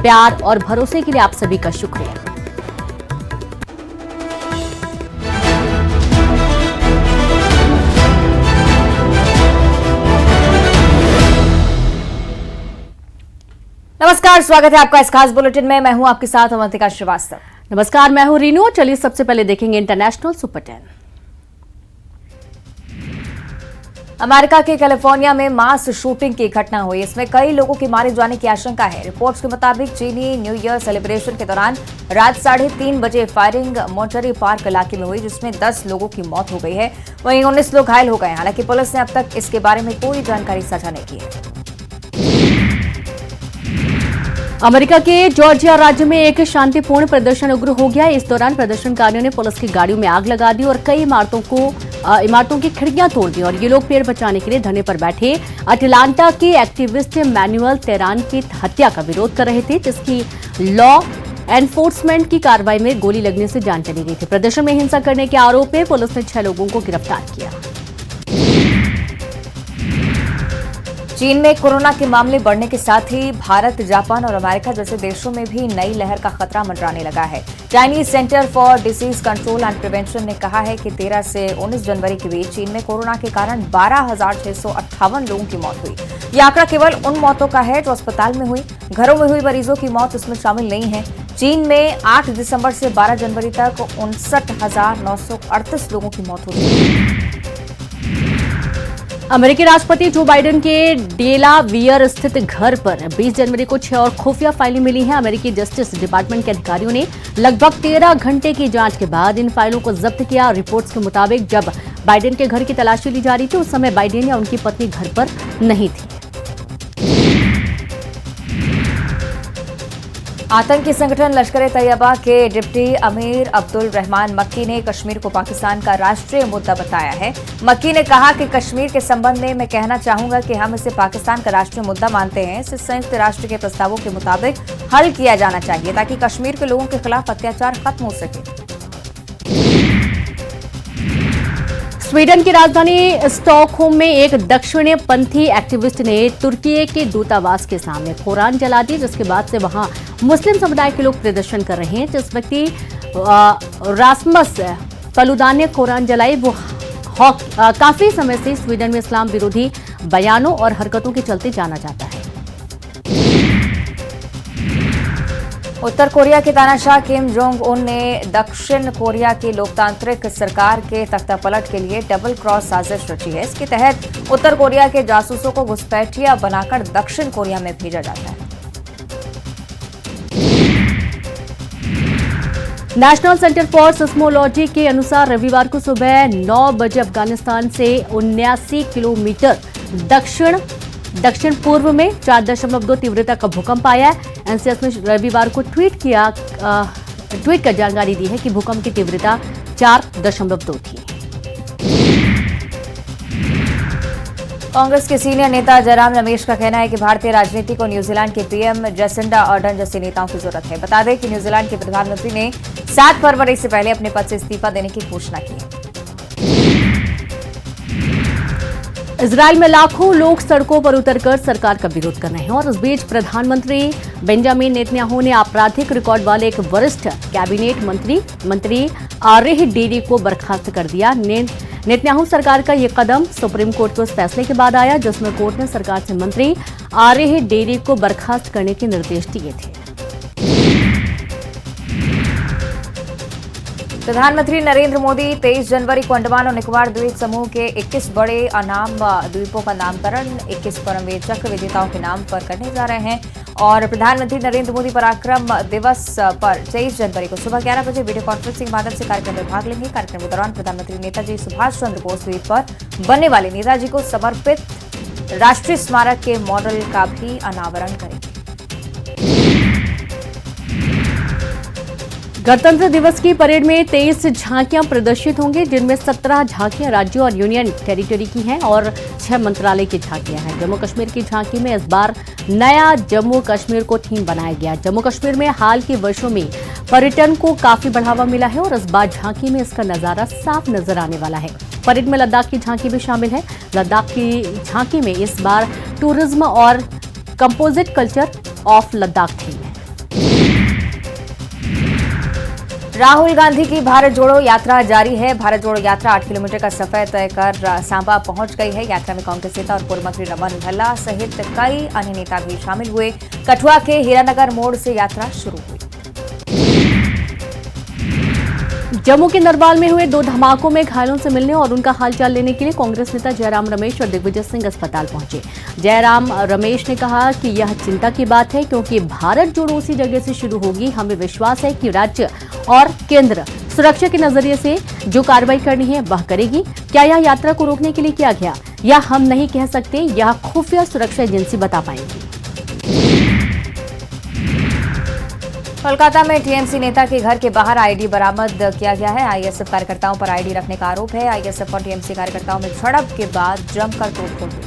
प्यार और भरोसे के लिए आप सभी का शुक्रिया। नमस्कार, स्वागत है आपका इस खास बुलेटिन में। मैं हूं आपके साथ अवंतिका श्रीवास्तव। नमस्कार, मैं हूं रीनू। चलिए सबसे पहले देखेंगे इंटरनेशनल सुपर 10। अमेरिका के कैलिफोर्निया में मास शूटिंग की घटना हुई। इसमें कई लोगों के मारे जाने की आशंका है। रिपोर्ट्स के मुताबिक चीनी न्यू ईयर सेलिब्रेशन के दौरान रात 3:30 बजे फायरिंग मोंटरी पार्क इलाके में हुई, जिसमें 10 लोगों की मौत हो गई है। वहीं 19 लोग घायल हो गए। हालांकि पुलिस ने अब तक इसके बारे में कोई जानकारी साझा नहीं की है। अमेरिका के जॉर्जिया राज्य में एक शांतिपूर्ण प्रदर्शन उग्र हो गया। इस दौरान प्रदर्शनकारियों ने पुलिस की गाड़ियों में आग लगा दी और कई इमारतों की खिड़कियां तोड़ दी और ये लोग पेड़ बचाने के लिए धरने पर बैठे अटलांटा के एक्टिविस्ट मैनुअल तेरान की हत्या का विरोध कर रहे थे, जिसकी लॉ एनफोर्समेंट की कार्रवाई में गोली लगने से जान चली गई थी। प्रदर्शन में हिंसा करने के आरोप में पुलिस ने 6 लोगों को गिरफ्तार किया। चीन में कोरोना के मामले बढ़ने के साथ ही भारत, जापान और अमेरिका जैसे देशों में भी नई लहर का खतरा मंडराने लगा है। Chinese centre for disease control and prevention ने कहा है कि 13 से 19 जनवरी के बीच चीन में कोरोना के कारण 12,658 लोगों की मौत हुई। यह आंकड़ा केवल उन मौतों का है जो अस्पताल में हुई। घरों में हुई मरीजों की मौत इसमें शामिल नहीं है। चीन में 8 दिसंबर से 12 जनवरी तक 59,938 लोगों की मौत हुई। अमेरिकी राष्ट्रपति जो बाइडेन के डेलावियर स्थित घर पर 20 जनवरी को 6 और खुफिया फाइलें मिली हैं। अमेरिकी जस्टिस डिपार्टमेंट के अधिकारियों ने लगभग 13 घंटे की जांच के बाद इन फाइलों को जब्त किया। रिपोर्ट्स के मुताबिक जब बाइडेन के घर की तलाशी ली जा रही थी, उस समय बाइडेन या उनकी पत्नी घर पर नहीं थी। आतंकी संगठन लश्कर-ए-तैयबा के डिप्टी अमीर अब्दुल रहमान मक्की ने कश्मीर को पाकिस्तान का राष्ट्रीय मुद्दा बताया है। मक्की ने कहा कि कश्मीर के संबंध में मैं कहना चाहूंगा कि हम इसे पाकिस्तान का राष्ट्रीय मुद्दा मानते हैं। इसे संयुक्त राष्ट्र के प्रस्तावों के मुताबिक हल किया जाना चाहिए ताकि कश्मीर के लोगों के खिलाफ अत्याचार खत्म हो सके। स्वीडन की राजधानी स्टॉकहोम में एक दक्षिणपंथी एक्टिविस्ट ने तुर्की के दूतावास के सामने कुरान जला दी, जिसके बाद से वहां मुस्लिम समुदाय के लोग प्रदर्शन कर रहे हैं। जिस व्यक्ति रास्मस पलुदान ने कुरान जलाई, वो काफी समय से स्वीडन में इस्लाम विरोधी बयानों और हरकतों के चलते जाना जाता है। उत्तर कोरिया के तानाशाह किम जोंग उन ने दक्षिण कोरिया की लोकतांत्रिक सरकार के तख्तापलट के लिए डबल क्रॉस साजिश रची है। इसके तहत उत्तर कोरिया के जासूसों को घुसपैठिया बनाकर दक्षिण कोरिया में भेजा जाता है। नेशनल सेंटर फॉर सिस्मोलॉजी के अनुसार रविवार को सुबह 9 बजे अफगानिस्तान से 79 किलोमीटर दक्षिण पूर्व में 4.2 तीव्रता का भूकंप आया है। एनसीएस ने रविवार को ट्वीट कर जानकारी दी है कि भूकंप की तीव्रता 4.2 थी। कांग्रेस के सीनियर नेता जयराम रमेश का कहना है कि भारतीय राजनीति को न्यूजीलैंड के पीएम जसिंडा अर्डर्न जैसे नेताओं की जरूरत है। बता दें कि न्यूजीलैंड के प्रधानमंत्री ने 7 फरवरी से पहले अपने पद से इस्तीफा देने की घोषणा की है। इजराइल में लाखों लोग सड़कों पर उतरकर सरकार का विरोध कर रहे हैं और इस बीच प्रधानमंत्री बेंजामिन नेतन्याहू ने आपराधिक रिकॉर्ड वाले एक वरिष्ठ कैबिनेट मंत्री आरेह डेरी को बर्खास्त कर दिया। नेतन्याहू सरकार का यह कदम सुप्रीम कोर्ट के उस फैसले के बाद आया जिसमें कोर्ट ने सरकार से मंत्री आरेह डेरी को बर्खास्त करने के निर्देश दिए थे। प्रधानमंत्री नरेंद्र मोदी 23 जनवरी को अंडमान और निकोबार द्वीप समूह के 21 बड़े अनाम द्वीपों का नामकरण 21 परमवीर चक्र विजेताओं के नाम पर करने जा रहे हैं। और प्रधानमंत्री नरेंद्र मोदी पराक्रम दिवस पर 23 जनवरी को सुबह 11 बजे वीडियो कॉन्फ्रेंसिंग के माध्यम से कार्यक्रम में भाग लेंगे। कार्यक्रम के दौरान प्रधानमंत्री नेताजी सुभाष चंद्र बोस द्वीप पर बनने वाले नेताजी को समर्पित राष्ट्रीय स्मारक के मॉडल का भी अनावरण करेंगे। गणतंत्र दिवस की परेड में 23 झांकियां प्रदर्शित होंगी, जिनमें 17 झांकियां राज्यों और यूनियन टेरिटरी की हैं और 6 मंत्रालय की झांकियां हैं। जम्मू कश्मीर की झांकी में इस बार नया जम्मू कश्मीर को थीम बनाया गया। जम्मू कश्मीर में हाल के वर्षों में पर्यटन को काफी बढ़ावा मिला है और इस बार झांकी में इसका नजारा साफ नजर आने वाला है। परेड में लद्दाख की झांकी भी शामिल है। लद्दाख की झांकी में इस बार टूरिज्म और composite culture of Ladakh theme है। राहुल गांधी की भारत जोड़ो यात्रा जारी है। भारत जोड़ो यात्रा 8 किलोमीटर का सफर तय कर सांबा पहुंच गई है। यात्रा में कांग्रेस नेता और पूर्व मंत्री रमन भल्ला सहित कई अन्य नेता भी शामिल हुए। कठुआ के हीरानगर मोड़ से यात्रा शुरू हुई। जम्मू के नरवाल में हुए 2 धमाकों में घायलों से मिलने और उनका हालचाल लेने के लिए कांग्रेस नेता जयराम रमेश और दिग्विजय सिंह अस्पताल पहुंचे। जयराम रमेश ने कहा कि यह चिंता की बात है क्योंकि भारत जोड़ो उसी जगह से शुरू होगी। हमें विश्वास है कि राज्य और केंद्र सुरक्षा के नजरिए से जो कार्रवाई करनी है वह करेगी। क्या यह यात्रा को रोकने के लिए किया गया या हम नहीं कह सकते, यह खुफिया सुरक्षा एजेंसी बता पाएंगी। कोलकाता में टीएमसी नेता के घर के बाहर आईडी बरामद किया गया है। आईएसएफ कार्यकर्ताओं पर आईडी रखने का आरोप है। आईएसएफ और टीएमसी कार्यकर्ताओं में झड़प के बाद जमकर तोड़फोड़ हुई।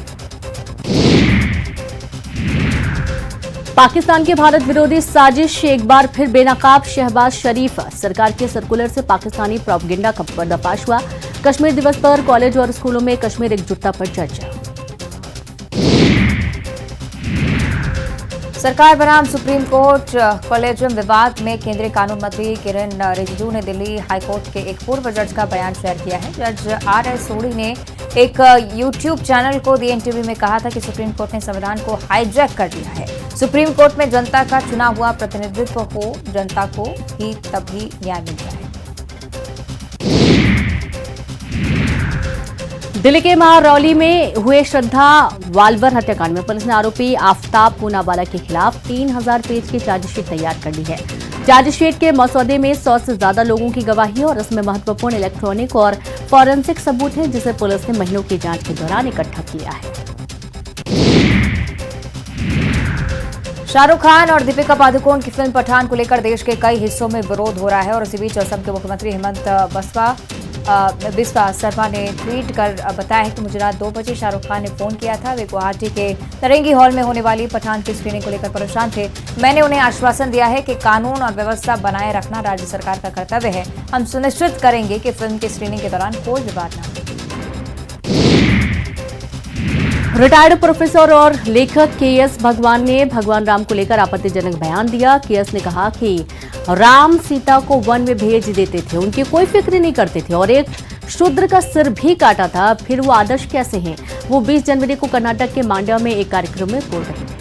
पाकिस्तान के भारत विरोधी साजिश एक बार फिर बेनकाब। शहबाज शरीफ सरकार के सर्कुलर से पाकिस्तानी प्रोपेगेंडा का पर्दाफाश हुआ। कश्मीर दिवस पर कॉलेज और स्कूलों में कश्मीर एकजुटता पर चर्चा। सरकार बनाम सुप्रीम कोर्ट कॉलेजियम विवाद में केंद्रीय कानून मंत्री किरेन रिजिजू ने दिल्ली हाईकोर्ट के एक पूर्व जज का बयान शेयर किया है। जज आर.एस. सोढ़ी ने एक यूट्यूब चैनल को दिए इंटरव्यू में कहा था कि सुप्रीम कोर्ट ने संविधान को हाईजैक कर दिया है। सुप्रीम कोर्ट में जनता का चुना हुआ प्रतिनिधित्व हो, जनता को ही तभी न्याय मिलता है। दिल्ली के महारौली में हुए श्रद्धा वाल्वर हत्याकांड में पुलिस ने आरोपी आफ्ताब पूनावाला के खिलाफ 3000 पेज की चार्जशीट तैयार कर ली है। चार्जशीट के मसौदे में 100 से ज्यादा लोगों की गवाही और इसमें महत्वपूर्ण इलेक्ट्रॉनिक और फॉरेंसिक सबूत हैं, जिसे पुलिस ने महीनों की जांच के दौरान इकट्ठा किया है। शाहरुख खान और दीपिका पादुकोण की फिल्म पठान को लेकर देश के कई हिस्सों में विरोध हो रहा है और इसी बीच असम के मुख्यमंत्री हेमंत बिस्वा शर्मा ने ट्वीट कर बताया है कि मुझे रात 2 बजे शाहरुख खान ने फोन किया था। वे गुवाहाटी के नरेंगी हॉल में होने वाली पठान की स्क्रीनिंग को लेकर परेशान थे। मैंने उन्हें आश्वासन दिया है कि कानून और व्यवस्था बनाए रखना राज्य सरकार का कर्तव्य है। हम सुनिश्चित करेंगे कि फिल्म की स्क्रीनिंग के दौरान कोई विवाद न हो। रिटायर्ड प्रोफेसर और लेखक के.एस. भगवान ने भगवान राम को लेकर आपत्तिजनक बयान दिया। के.एस. ने कहा कि राम सीता को वन में भेज देते थे, उनकी कोई फिक्र नहीं करते थे और एक शूद्र का सिर भी काटा था। फिर वो आदर्श कैसे हैं? वो 20 जनवरी को कर्नाटक के मांड्या में एक कार्यक्रम में बोल रहे थे।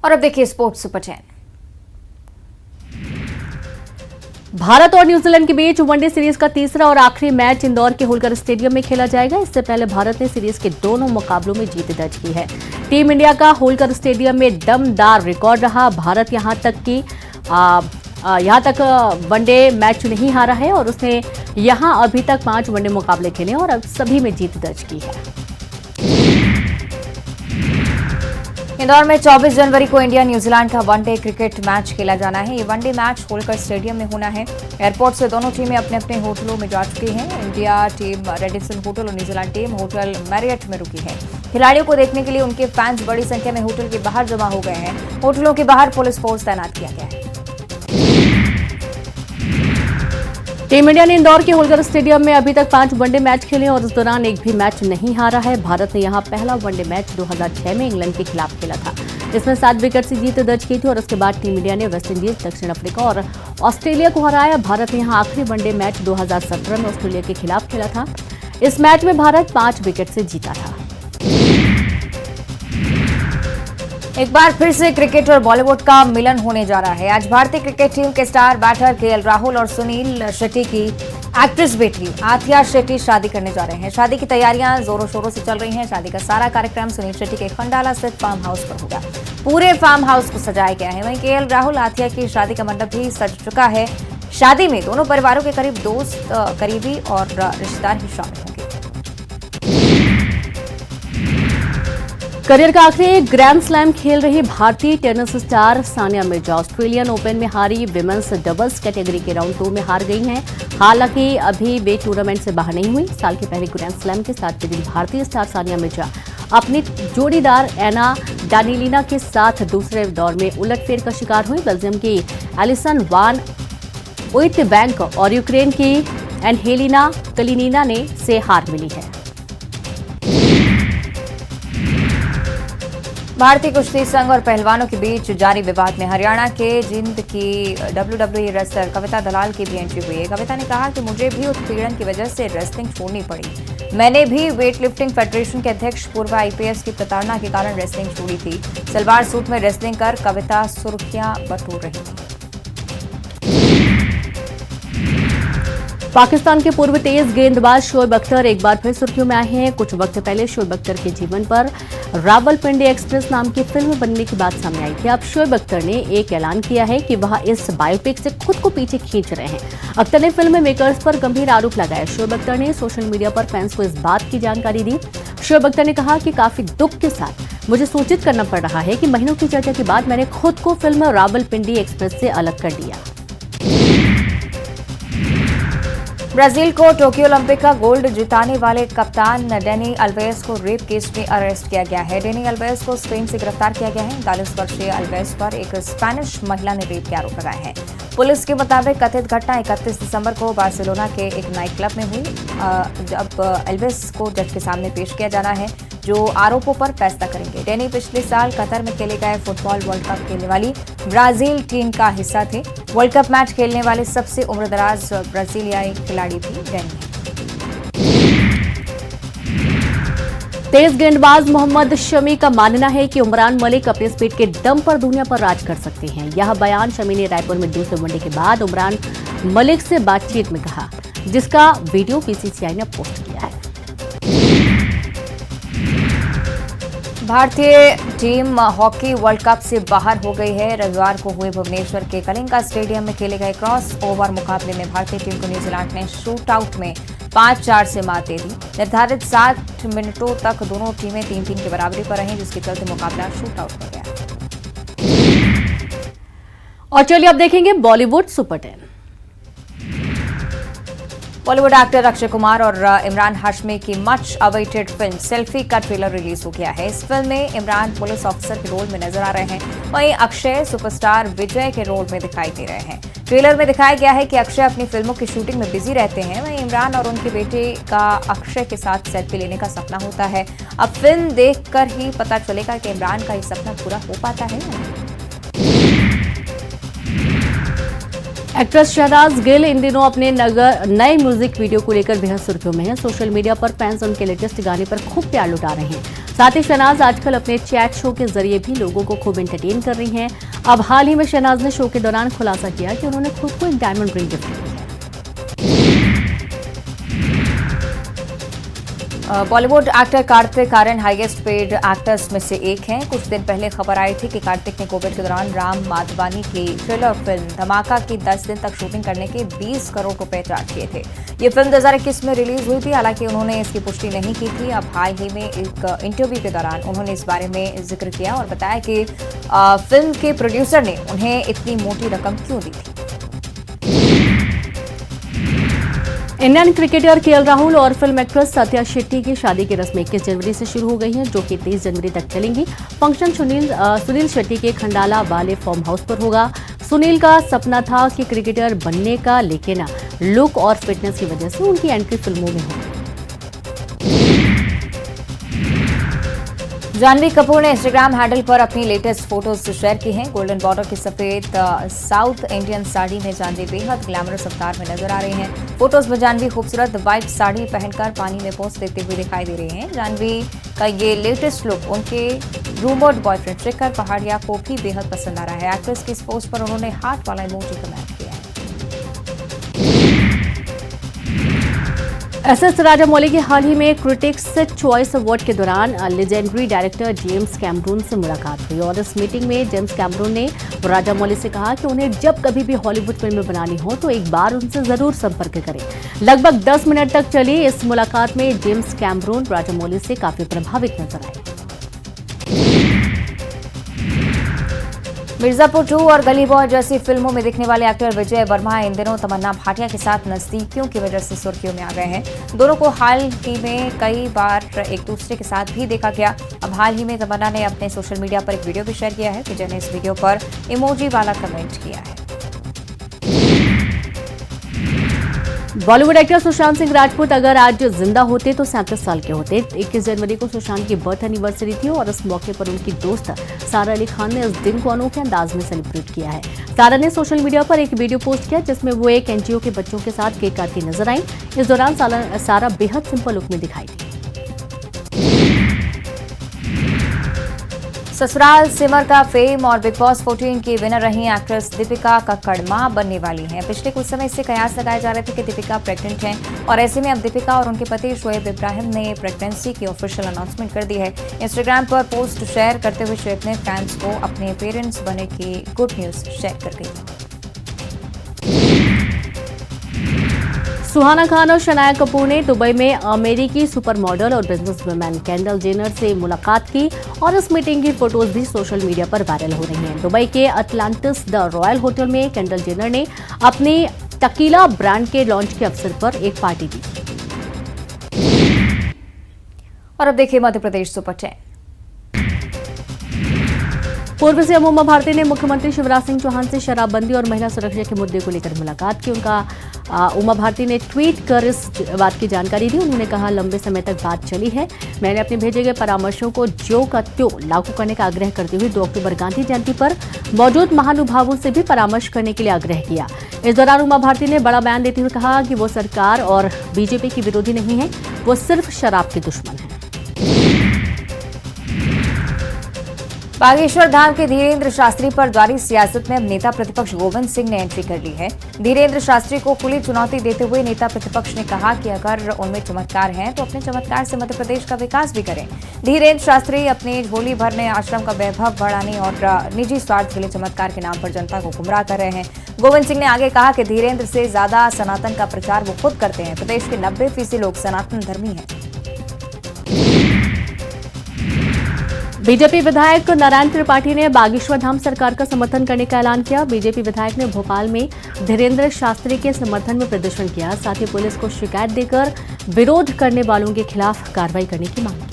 और अब देखिए स्पोर्ट्स सुपर 10। भारत और न्यूजीलैंड के बीच वनडे सीरीज का तीसरा और आखिरी मैच इंदौर के होलकर स्टेडियम में खेला जाएगा। इससे पहले भारत ने सीरीज के दोनों मुकाबलों में जीत दर्ज की है। टीम इंडिया का होलकर स्टेडियम में दमदार रिकॉर्ड रहा। भारत यहां तक वनडे मैच नहीं हारा है और उसने यहां अभी तक 5 वनडे मुकाबले खेले और अब सभी में जीत दर्ज की है। इंदौर में 24 जनवरी को इंडिया न्यूजीलैंड का वनडे क्रिकेट मैच खेला जाना है। ये वनडे मैच होलकर स्टेडियम में होना है। एयरपोर्ट से दोनों टीमें अपने अपने होटलों में जा चुकी हैं। इंडिया टीम रेडिसन होटल और न्यूजीलैंड टीम होटल मैरियट में रुकी है। खिलाड़ियों को देखने के लिए उनके फैंस बड़ी संख्या में होटल के बाहर जमा हो गए हैं। होटलों के बाहर पुलिस फोर्स तैनात किया गया है। टीम इंडिया ने इंदौर के होलकर स्टेडियम में अभी तक 5 वनडे मैच खेले और इस दौरान एक भी मैच नहीं हारा है। भारत ने यहां पहला वनडे मैच 2006 में इंग्लैंड के खिलाफ खेला था। इसमें 7 विकेट से जीत दर्ज की थी और उसके बाद टीम इंडिया ने वेस्टइंडीज, दक्षिण अफ्रीका और ऑस्ट्रेलिया को हराया। भारत ने यहां आखिरी वनडे मैच 2017 में ऑस्ट्रेलिया के खिलाफ खेला था। इस मैच में भारत 5 विकेट से जीता था। एक बार फिर से क्रिकेट और बॉलीवुड का मिलन होने जा रहा है। आज भारतीय क्रिकेट टीम के स्टार बैटर के.एल. राहुल और सुनील शेट्टी की एक्ट्रेस बेटी आथिया शेट्टी शादी करने जा रहे हैं। शादी की तैयारियां जोरों शोरों से चल रही हैं। शादी का सारा कार्यक्रम सुनील शेट्टी के खंडाला स्थित फार्म हाउस पर होगा। पूरे फार्म हाउस को सजाया गया है। वहीं के.एल. राहुल आथिया की शादी का मंडप भी सज चुका है। शादी में दोनों परिवारों के करीब दोस्त, करीबी और रिश्तेदार ही शामिल होंगे। करियर का आखिरी ग्रैंड स्लैम खेल रही भारतीय tennis star Sania Mirza Australian open में हारी विमेंस डबल्स कैटेगरी के राउंड 2 में हार गई हैं। हालांकि अभी वे टूर्नामेंट से बाहर नहीं हुई। साल के पहले ग्रैंड स्लैम के 7वें दिन भारतीय स्टार सानिया मिर्जा अपनी जोड़ीदार एना डानिलिना के साथ दूसरे दौर में उलटफेर का शिकार हुई। बेल्जियम की एलिसन वान उइटबैंक और यूक्रेन की एनहेलिना कलिनिना से हार मिली है। भारतीय कुश्ती संघ और पहलवानों के बीच जारी विवाद में हरियाणा के जिंद की WWE रेसलर कविता दलाल की भी एंट्री हुई है। कविता ने कहा कि मुझे भी उत्पीड़न की वजह से रेसलिंग छोड़नी पड़ी। मैंने भी वेट लिफ्टिंग फेडरेशन के अध्यक्ष पूर्व IPS की प्रताड़ना के कारण रेसलिंग छोड़ी थी। सलवार सूट में रेसलिंग कर कविता सुर्खियां बटोर रही थी। पाकिस्तान के पूर्व तेज गेंदबाज शोएब अख्तर एक बार फिर सुर्खियों में आए हैं। कुछ वक्त पहले शोएब अख्तर के जीवन पर रावलपिंडी एक्सप्रेस नाम की फिल्म बनने की बात सामने आई थी। अब शोएब अख्तर ने एक ऐलान किया है कि वह इस बायोपिक से खुद को पीछे खींच रहे हैं। अख्तर ने फिल्म मेकर्स पर गंभीर आरोप लगाए। शोएब अख्तर ने सोशल मीडिया पर फैंस को इस बात की जानकारी दी। शोएब अख्तर ने कहा कि काफी दुख के साथ मुझे सूचित करना पड़ रहा है कि महीनों की चर्चा के बाद मैंने खुद को फिल्म रावलपिंडी एक्सप्रेस से अलग कर दिया। ब्राजील को टोक्यो ओलंपिक का गोल्ड जिताने वाले कप्तान डेनी अल्वेस को रेप केस में अरेस्ट किया गया है। डेनी अल्वेस को स्पेन से गिरफ्तार किया गया है। 39 वर्षीय अल्वेस पर एक स्पेनिश महिला ने रेप के आरोप लगाए हैं। पुलिस के मुताबिक कथित घटना 31 दिसंबर को बार्सिलोना के एक नाइट क्लब में हुई। अब अल्वेस को जज के सामने पेश किया जाना है, जो आरोपों पर फैसला करेंगे। डेनी पिछले साल कतर में खेले गए फुटबॉल वर्ल्ड कप खेलने वाली ब्राजील टीम का हिस्सा थे। वर्ल्ड कप मैच खेलने वाले सबसे उम्रदराज ब्राजीलियाई खिलाड़ी भी डेनी है। तेज गेंदबाज मोहम्मद शमी का मानना है कि उमरान मलिक अपने स्पीड के दम पर दुनिया पर राज कर सकते हैं। यह बयान शमी ने रायपुर में दूसरे वनडे के बाद उमरान मलिक से बातचीत में कहा, जिसका वीडियो BCCI ने पोस्ट किया है। भारतीय टीम हॉकी वर्ल्ड कप से बाहर हो गई है। रविवार को हुए भुवनेश्वर के कलिंगा स्टेडियम में खेले गए क्रॉस ओवर मुकाबले में भारतीय टीम को न्यूजीलैंड ने शूट आउट में 5-4 से मात दे दी। निर्धारित 60 मिनटों तक दोनों टीमें 3-3 की बराबरी पर रहीं, जिसके चलते मुकाबला शूट आउट हो गया। और चलिए अब देखेंगे बॉलीवुड सुपर 10। बॉलीवुड एक्टर अक्षय कुमार और इमरान हाशमी की मच अवेटेड फिल्म सेल्फी का ट्रेलर रिलीज हो गया है। इस फिल्म में इमरान पुलिस ऑफिसर के रोल में नजर आ रहे हैं, वहीं अक्षय सुपरस्टार विजय के रोल में दिखाई दे रहे हैं। ट्रेलर में दिखाया गया है कि अक्षय अपनी फिल्मों की शूटिंग में बिजी रहते हैं, वहीं इमरान और उनके बेटे का अक्षय के साथ सेल्फी लेने का सपना होता है। अब फिल्म देखकर ही पता चलेगा कि इमरान का ये सपना पूरा हो पाता है या नहीं। एक्ट्रेस शहनाज गिल इन दिनों अपने नए म्यूजिक वीडियो को लेकर बेहद सुर्खियों में है। सोशल मीडिया पर फैंस उनके लेटेस्ट गाने पर खूब प्यार लुटा रहे हैं। साथ ही शहनाज आजकल अपने चैट शो के जरिए भी लोगों को खूब एंटरटेन कर रही हैं। अब हाल ही में शहनाज ने शो के दौरान खुलासा किया कि उन्होंने खुद को एक डायमंड रिंग गिफ्ट की है। Bollywood actor Kartik Aaryan highest paid actors में से एक हैं। कुछ दिन पहले खबर आई थी कि कार्तिक ने कोविड के दौरान राम माधवानी की थ्रिलर फिल्म धमाका की 10 दिन तक शूटिंग करने के 20 करोड़ रुपए चार्ज किए थे। ये फिल्म 2021 में रिलीज हुई थी, हालांकि उन्होंने इसकी पुष्टि नहीं की थी। अब हाल ही में एक इंटरव्यू के दौरान उन्होंने इस बारे में जिक्र किया और बताया कि फिल्म के प्रोड्यूसर ने उन्हें इतनी मोटी रकम क्यों दी थी। इंडियन क्रिकेटर KL राहुल और फिल्म एक्ट्रेस सत्या शेट्टी की शादी की रस्में 21 जनवरी से शुरू हो गई हैं, जो कि 23 जनवरी तक चलेंगी। फंक्शन सुनील शेट्टी के खंडाला वाले फार्म हाउस पर होगा। सुनील का सपना था कि क्रिकेटर बनने का, लेकिन लुक और फिटनेस की वजह से उनकी एंट्री फिल्मों में होगी। जानवी कपूर ने इंस्टाग्राम हैंडल पर अपनी लेटेस्ट फोटोज शेयर की हैं। गोल्डन बॉर्डर की सफेद साउथ इंडियन साड़ी में जानवी बेहद ग्लैमरस अवतार में नजर आ रही हैं। फोटोज में जानवी खूबसूरत व्हाइट साड़ी पहनकर पानी में पोज देते हुए दिखाई दे रही हैं। जानवी का ये लेटेस्ट लुक उनके रूमर्ड बॉयफ्रेंड शेखर पहाड़िया को भी बेहद पसंद आ रहा है। एक्ट्रेस की इस पोस्ट पर उन्होंने हार्ट वाला इमोजी कमेंट किया है। SS राजामौली की हाल ही में क्रिटिक्स चॉइस अवार्ड के दौरान लेजेंडरी डायरेक्टर जेम्स कैमरून से मुलाकात हुई और इस मीटिंग में जेम्स कैमरून ने राजामौली से कहा कि उन्हें जब कभी भी हॉलीवुड फिल्में बनानी हो तो एक बार उनसे जरूर संपर्क करें। लगभग 10 मिनट तक चली इस मुलाकात में जेम्स कैमरून राजामौली से काफी प्रभावित नजर आए। मिर्जापुर 2 और गली बॉय जैसी फिल्मों में दिखने वाले एक्टर विजय वर्मा इन दिनों तमन्ना भाटिया के साथ नजदीकियों की वजह से सुर्खियों में आ गए हैं। दोनों को हाल ही में कई बार एक दूसरे के साथ भी देखा गया। अब हाल ही में तमन्ना ने अपने सोशल मीडिया पर एक वीडियो भी शेयर किया है। विजय ने इस वीडियो पर इमोजी वाला कमेंट किया है। बॉलीवुड एक्टर सुशांत सिंह राजपूत अगर आज जिंदा होते तो 37 साल के होते। 21 जनवरी को सुशांत की बर्थ एनिवर्सरी थी और इस मौके पर उनकी दोस्त सारा अली खान ने इस दिन को अनोखे अंदाज में सेलिब्रेट किया है। सारा ने सोशल मीडिया पर एक वीडियो पोस्ट किया जिसमें वो एक एनजीओ के बच्चों के साथ केक काटती नजर आई। इस दौरान सारा बेहद सिंपल लुक में दिखाई दी। ससुराल सिमर का फेम और बिग बॉस 14 की विनर रही एक्ट्रेस दीपिका कक्कड़ मां बनने वाली हैं। पिछले कुछ समय से कयास लगाए जा रहे थे कि दीपिका प्रेग्नेंट हैं और ऐसे में अब दीपिका और उनके पति शोएब इब्राहिम ने प्रेगनेंसी की ऑफिशियल अनाउंसमेंट कर दी है। इंस्टाग्राम पर पोस्ट शेयर करते हुए शोएब ने फैंस को अपने पेरेंट्स बनने की गुड न्यूज शेयर कर गई। सुहाना खान और शनाया कपूर ने दुबई में अमेरिकी सुपर मॉडल और बिजनेसवुमन केंडल जेनर से मुलाकात की और इस मीटिंग की फोटोज भी सोशल मीडिया पर वायरल हो रही हैं। दुबई के अटलांटिस द रॉयल होटल में केंडल जेनर ने अपनी टकीला ब्रांड के लॉन्च के अवसर पर एक पार्टी दी। और अब देखिए मध्य प्रदेश सुपर 10। पूर्व सीएम उमा भारती ने मुख्यमंत्री शिवराज सिंह चौहान से शराबबंदी और महिला सुरक्षा के मुद्दे को लेकर मुलाकात की। उमा भारती ने ट्वीट कर इस बात की जानकारी दी। उन्होंने कहा, लंबे समय तक बात चली है। मैंने अपने भेजे गए परामर्शों को ज्यों का त्यों लागू करने का आग्रह करते हुए 2 अक्टूबर गांधी जयंती पर मौजूद महानुभावों से भी परामर्श करने के लिए आग्रह किया। इस दौरान उमा भारती ने बड़ा बयान देते हुए कहा कि वो सरकार और बीजेपी की विरोधी नहीं है, वो सिर्फ शराब के दुश्मन है। बागेश्वर धाम के धीरेन्द्र शास्त्री पर जारी सियासत में अब नेता प्रतिपक्ष गोविंद सिंह ने एंट्री कर ली है। धीरेन्द्र शास्त्री को खुली चुनौती देते हुए नेता प्रतिपक्ष ने कहा कि अगर उनमें चमत्कार हैं तो अपने चमत्कार से मध्य प्रदेश का विकास भी करें। धीरेन्द्र शास्त्री अपनी झोली भरने, आश्रम का वैभव बढ़ाने और निजी स्वार्थ के लिए चमत्कार के नाम पर जनता को गुमराह कर रहे हैं। गोविंद सिंह ने आगे कहा कि धीरेन्द्र से ज्यादा सनातन का प्रचार वो खुद करते हैं। प्रदेश के 90% लोग सनातन धर्मी हैं। बीजेपी विधायक नारायण त्रिपाठी ने बागेश्वर धाम सरकार का समर्थन करने का ऐलान किया। बीजेपी विधायक ने भोपाल में धीरेन्द्र शास्त्री के समर्थन में प्रदर्शन किया। साथ ही पुलिस को शिकायत देकर विरोध करने वालों के खिलाफ कार्रवाई करने की मांग की।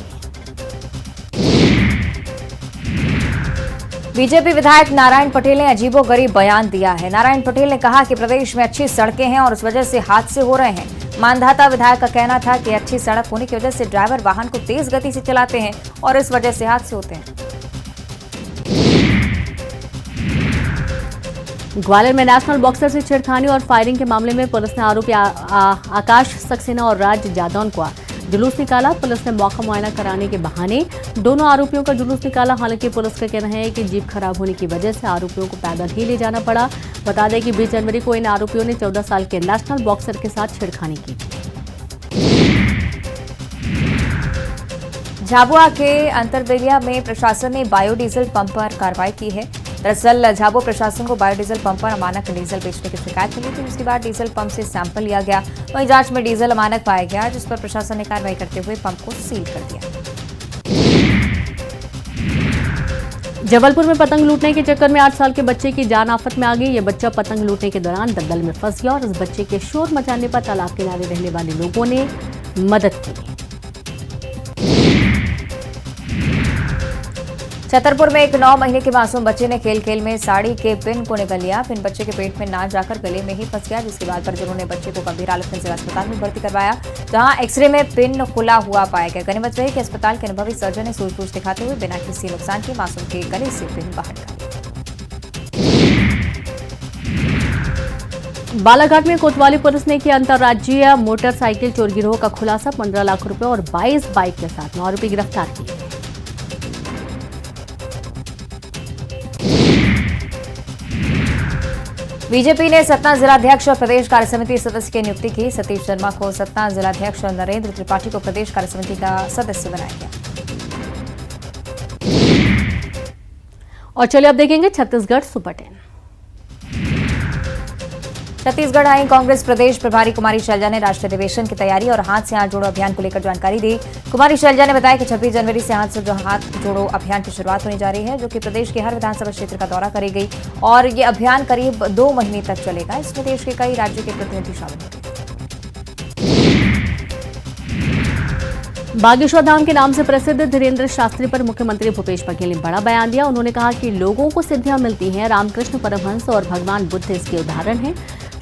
बीजेपी विधायक नारायण पटेल ने अजीबोगरीब बयान दिया है। नारायण पटेल ने कहा कि प्रदेश में अच्छी सड़कें हैं और उस वजह से हादसे हो रहे हैं। मानधाता विधायक का कहना था कि अच्छी सड़क होने की वजह से ड्राइवर वाहन को तेज गति से चलाते हैं और इस वजह से हादसे होते हैं। ग्वालियर में नेशनल बॉक्सर से छेड़खानी और फायरिंग के मामले में पुलिस ने आरोपी आकाश सक्सेना और राज जादौन को जुलूस निकाला। पुलिस ने मौका मुआयना कराने के बहाने दोनों आरोपियों का जुलूस निकाला। हालांकि पुलिस का कहना है कि जीप खराब होने की वजह से आरोपियों को पैदल ही ले जाना पड़ा। बता दें कि 20 जनवरी को इन आरोपियों ने 14 साल के नेशनल बॉक्सर के साथ छेड़खानी की। झाबुआ के अंतरबेलिया में प्रशासन ने बायोडीजल पंप पर कार्रवाई की है। दरअसल झाबुआ प्रशासन को बायोडीजल पंप पर अमानक डीजल बेचने की शिकायत मिली थी। उसके बाद डीजल पंप से सैंपल लिया गया। वहीं जांच में डीजल अमानक पाया गया, जिस पर प्रशासन ने कार्रवाई करते हुए पंप को सील कर दिया। जबलपुर में पतंग लूटने के चक्कर में 8 साल के बच्चे की जान आफत में आ गई। ये बच्चा पतंग लूटने के दौरान दलदल में फंस गया और इस बच्चे के शोर मचाने पर तालाब किनारे रहने वाले लोगों ने मदद की। छतरपुर में एक 9 महीने के मासूम बच्चे ने खेल खेल में साड़ी के पिन को निगल लिया। पिन बच्चे के पेट में ना जाकर गले में ही फंस गया, जिसके बाद परिजनों ने बच्चे को गंभीर हालत में जिला अस्पताल में भर्ती करवाया, जहां एक्सरे में पिन खुला हुआ पाया गया। गनीमत रही कि अस्पताल के अनुभवी सर्जन ने सूझबूझ दिखाते हुए बिना किसी नुकसान के मासूम के गले से पिन बाहर निकाली। बालाघाट में कोतवाली पुलिस ने किया अंतर्राज्यीय मोटरसाइकिल चोर गिरोह का खुलासा। 15 लाख रुपए और 22 बाइक के साथ 9 आरोपी गिरफ्तार किए। बीजेपी ने सतना जिलाध्यक्ष और प्रदेश कार्यसमिति सदस्य की नियुक्ति की। सतीश शर्मा को सतना जिलाध्यक्ष और नरेंद्र त्रिपाठी को प्रदेश कार्यसमिति का सदस्य बनाया गया। और चलिए अब देखेंगे छत्तीसगढ़ सुपर 10। छत्तीसगढ़ आई कांग्रेस प्रदेश प्रभारी कुमारी शैलजा ने राष्ट्रीय अधिवेशन की तैयारी और हाथ से हाथ जोड़ो अभियान को लेकर जानकारी दी। कुमारी शैलजा ने बताया कि 26 जनवरी से हाथ से हाथ जोड़ो अभियान की शुरुआत होने जा रही है, जो कि प्रदेश के हर विधानसभा क्षेत्र का दौरा करेगी और ये अभियान करीब 2 महीने तक चलेगा। इसमें देश के कई राज्यों के प्रतिनिधि शामिल होंगे। बागेश्वर धाम के नाम से प्रसिद्ध धीरेन्द्र शास्त्री पर मुख्यमंत्री भूपेश बघेल ने बड़ा बयान दिया। उन्होंने कहा कि लोगों को सिद्धियां मिलती हैं, रामकृष्ण परमहंस और भगवान बुद्ध इसके उदाहरण हैं।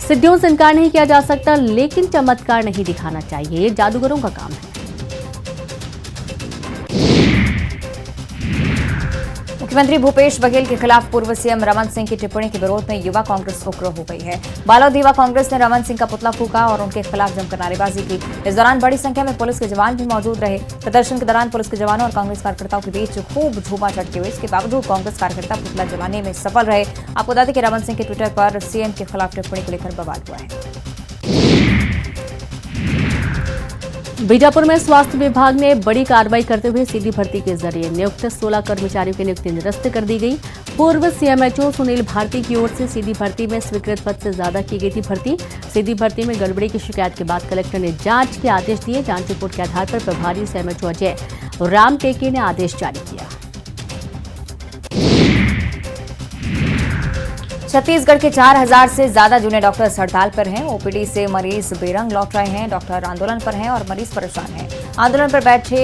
सिद्धियों से इनकार नहीं किया जा सकता, लेकिन चमत्कार नहीं दिखाना चाहिए, ये जादूगरों का काम है। मुख्यमंत्री भूपेश बघेल के खिलाफ पूर्व सीएम रमन सिंह की टिप्पणी के विरोध में युवा कांग्रेस उग्र हो गई है। बालोद युवा कांग्रेस ने रमन सिंह का पुतला फूंका और उनके खिलाफ जमकर नारेबाजी की। इस दौरान बड़ी संख्या में पुलिस के जवान भी मौजूद रहे। प्रदर्शन के दौरान पुलिस के जवानों और कांग्रेस कार्यकर्ताओं के बीच खूब झूमाझटकी हुई। इसके बावजूद कांग्रेस कार्यकर्ता पुतला जलाने में सफल रहे। आपको बता दें कि रमन सिंह के ट्विटर पर सीएम के खिलाफ टिप्पणी को लेकर बवाल हुआ है। बीजापुर में स्वास्थ्य विभाग ने बड़ी कार्रवाई करते हुए सीधी भर्ती के जरिए नियुक्त 16 कर्मचारियों की नियुक्ति निरस्त कर दी गई। पूर्व सीएमएचओ सुनील भारती की ओर से सीधी भर्ती में स्वीकृत पद से ज्यादा की गई थी भर्ती। सीधी भर्ती में गड़बड़ी की शिकायत के बाद कलेक्टर ने जांच के आदेश दिए। जांच रिपोर्ट के आधार पर प्रभारी सीएमएचओ अजय राम टेके ने आदेश जारी किया। छत्तीसगढ़ के 4000 से ज्यादा जूनियर डॉक्टर्स हड़ताल पर हैं। ओपीडी से मरीज बेरंग लौट रहे हैं। डॉक्टर आंदोलन पर हैं और मरीज परेशान हैं। आंदोलन पर बैठे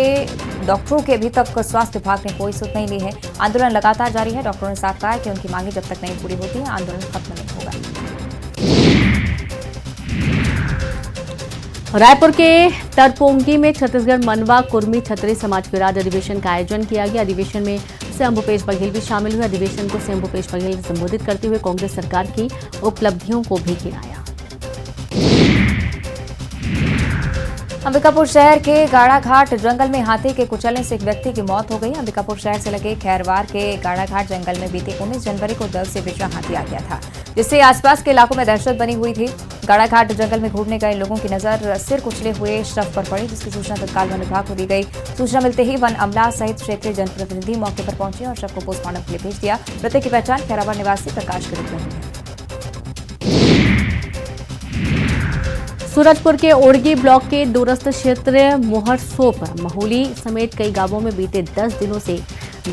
डॉक्टरों की अभी तक स्वास्थ्य विभाग ने कोई सुध नहीं ली है। आंदोलन लगातार जारी है। डॉक्टरों ने साफ कहा है कि उनकी मांगे जब तक नहीं पूरी होती है, आंदोलन खत्म नहीं होगा। रायपुर के तरपोंगी में छत्तीसगढ़ मनवा कुर्मी छतरी समाज के राज्य अधिवेशन का आयोजन किया गया। अधिवेशन में सीएम भूपेश बघेल भी शामिल हुए। अधिवेशन को सीएम भूपेश बघेल ने संबोधित करते हुए कांग्रेस सरकार की उपलब्धियों को भी गिनाया। अंबिकापुर शहर के गाड़ाघाट जंगल में हाथी के कुचलने से एक व्यक्ति की मौत हो गई। अंबिकापुर शहर से लगे खैरवार के गाड़ाघाट जंगल में बीते 19 जनवरी को दल से बिछड़ा हाथी आ गया था, जिससे आसपास के इलाकों में दहशत बनी हुई थी। गाड़ाघाट जंगल में घूमने गए लोगों की नजर सिर कुचले हुए शव पर पड़ी, जिसकी सूचना तत्काल वन विभाग को दी गई। सूचना मिलते ही वन अमला सहित क्षेत्रीय जनप्रतिनिधि मौके पर पहुंचे और शव को पोस्टमार्टम के लिए भेज दिया। मृतक की पहचान खैराबाद निवासी प्रकाश के रूप में हुई है। सूरजपुर के ओड़गी ब्लॉक के दूरस्थ क्षेत्र मोहरसोप महुली समेत कई गांवों में बीते 10 दिनों से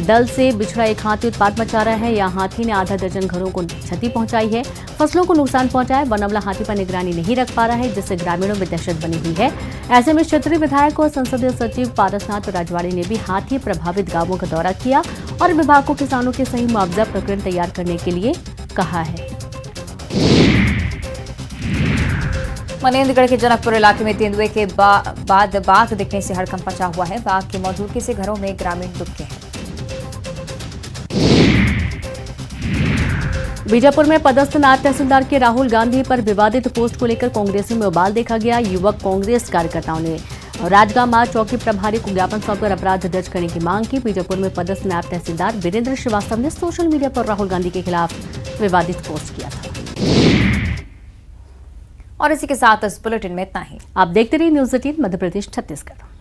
दल से बिछड़ा एक हाथी उत्पात मचा रहा है। यहाँ हाथी ने आधा दर्जन घरों को क्षति पहुंचाई है, फसलों को नुकसान पहुंचा है। वन अमला हाथी पर निगरानी नहीं रख पा रहा है, जिससे ग्रामीणों में दहशत बनी हुई है। ऐसे में क्षेत्रीय विधायक और संसदीय सचिव पारसनाथ राजवाड़ी ने भी हाथी प्रभावित गांवों का दौरा किया और विभाग को किसानों के सही मुआवजा प्रकरण तैयार करने के लिए कहा है। मनेन्द्रगढ़ के जनकपुर इलाके में तेंदुए के बाद बाघ दिखने से हड़कंप मचा हुआ है। बाघ की मौजूदगी से घरों में ग्रामीण दुबके हैं। बीजापुर में पदस्थ नायब तहसीलदार के राहुल गांधी पर विवादित पोस्ट को लेकर कांग्रेसियों में उबाल देखा गया। युवक कांग्रेस कार्यकर्ताओं ने राजगांव चौकी प्रभारी को ज्ञापन सौंपकर अपराध दर्ज करने की मांग की। बीजापुर में पदस्थ नायब तहसीलदार वीरेंद्र श्रीवास्तव ने सोशल मीडिया पर राहुल गांधी के खिलाफ विवादित पोस्ट किया था। और इसी के साथ इस बुलेटिन में इतना ही। आप देखते रहिए न्यूज़ 18 मध्य प्रदेश छत्तीसगढ़।